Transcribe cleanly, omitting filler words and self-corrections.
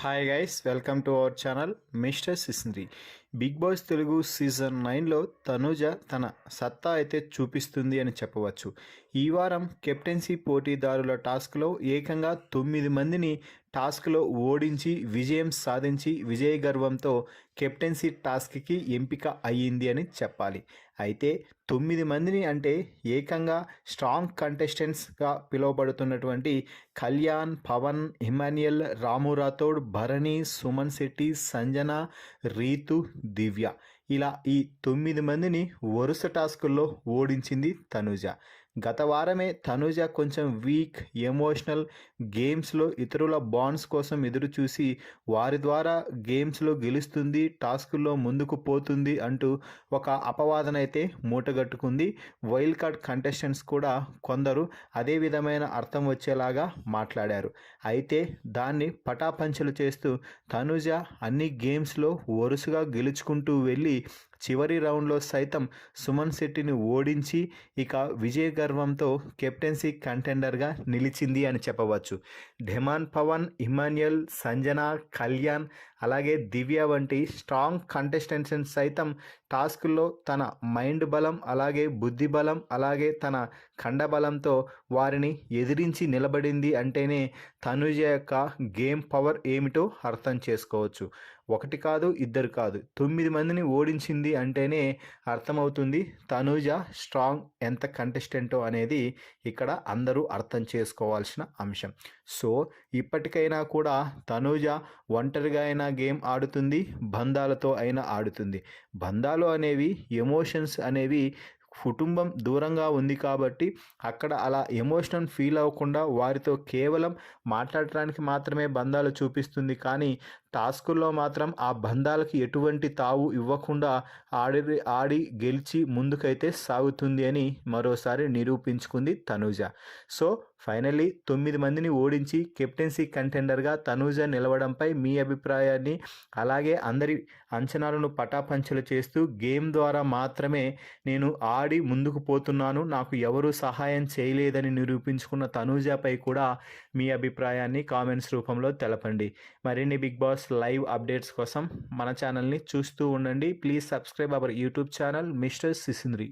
Hi guys, welcome to our channel mister Sisindri. Bigg Boss Telugu season 9లో తనూజ తన సత్తా అయితే చూపిస్తుంది అని చెప్పవచ్చు. ఈ వారం కెప్టెన్సీ పోటీదారుల టాస్క్లో ఏకంగా 9 మందిని టాస్క్లో ఓడించి విజయం సాధించి విజయ గర్వంతో కెప్టెన్సీ టాస్క్కి ఎంపిక అయ్యింది అని చెప్పాలి. అయితే 9 మందిని అంటే ఏకంగా స్ట్రాంగ్ కంటెస్టెంట్స్గా పిలువబడుతున్నటువంటి కళ్యాణ్, పవన్, ఇమాన్యుయల్, రాము రాథోడ్, భరణి, సుమన్ శెట్టి, సంజన, రీతు, దివ్య ఇలా ఈ 9 మందిని వరుస టాస్కుల్లో ఓడించింది తనూజ. గత వారమే తనూజ కొంచెం వీక్, ఎమోషనల్, గేమ్స్లో ఇతరుల బాండ్స్ కోసం ఎదురు చూసి వారి ద్వారా గేమ్స్లో గెలుస్తుంది, టాస్కుల్లో ముందుకు పోతుంది అంటూ ఒక అపవాదన అయితే మూటగట్టుకుంది. వైల్డ్ కార్డ్ కంటెస్టెంట్స్ కూడా కొందరు అదే విధమైన అర్థం వచ్చేలాగా మాట్లాడారు. అయితే దాన్ని పటాపంచలు చేస్తూ తనూజ అన్ని గేమ్స్లో వరుసగా గెలుచుకుంటూ వెళ్ళి చివరి రౌండ్లో సైతం సుమన్ శెట్టిని ఓడించి ఇక విజయ గర్వంతో కెప్టెన్సీ కంటెండర్గా నిలిచింది అని చెప్పవచ్చు. ఢెమాన్, పవన్, ఇమాన్యుయల్, సంజన, కళ్యాణ్ అలాగే దివ్య వంటి స్ట్రాంగ్ కంటెస్టెంట్స్ సైతం టాస్కుల్లో తన మైండ్ బలం అలాగే బుద్ధి బలం అలాగే తన ఖండబలంతో వారిని ఎదిరించి నిలబడింది అంటేనే తనూజ యొక్క గేమ్ పవర్ ఏమిటో అర్థం చేసుకోవచ్చు. ఒకటి కాదు, ఇద్దరు కాదు, 9 మందిని ఓడించింది అంటేనే అర్థమవుతుంది తనూజ స్ట్రాంగ్ ఎంత కంటెస్టెంటో అనేది ఇక్కడ అందరూ అర్థం చేసుకోవాల్సిన అంశం. సో ఇప్పటికైనా కూడా తనూజ ఒంటరిగా అయినా గేమ్ ఆడుతుంది, బంధాలతో అయినా ఆడుతుంది. బంధాలు అనేవి, ఎమోషన్స్ అనేవి కుటుంబం దూరంగా ఉంది కాబట్టి అక్కడ అలా ఎమోషనల్ ఫీల్ అవ్వకుండా వారితో కేవలం మాట్లాడటానికి మాత్రమే బంధాలు చూపిస్తుంది. కానీ టాస్కుల్లో మాత్రం ఆ బంధాలకి ఎటువంటి తావు ఇవ్వకుండా ఆడి గెలిచి ముందుకైతే సాగుతుంది అని మరోసారి నిరూపించుకుంది తనూజ. సో ఫైనల్లీ 9 మందిని ఓడించి కెప్టెన్సీ కంటెండర్గా తనూజ నిలవడంపై మీ అభిప్రాయాన్ని అలాగే అందరి అంచనాలను పటాపంచలు చేస్తూ గేమ్ ద్వారా మాత్రమే నేను ఆడి ముందుకు పోతున్నాను, నాకు ఎవరూ సహాయం చేయలేదని నిరూపించుకున్న తనూజపై కూడా మీ అభిప్రాయాన్ని కామెంట్స్ రూపంలో తెలపండి. మరిన్ని బిగ్ బాస్ లైవ్ అప్డేట్స్ కోసం మన ఛానల్ని చూస్తూ ఉండండి. Please subscribe our YouTube channel mister సిసింద్రి.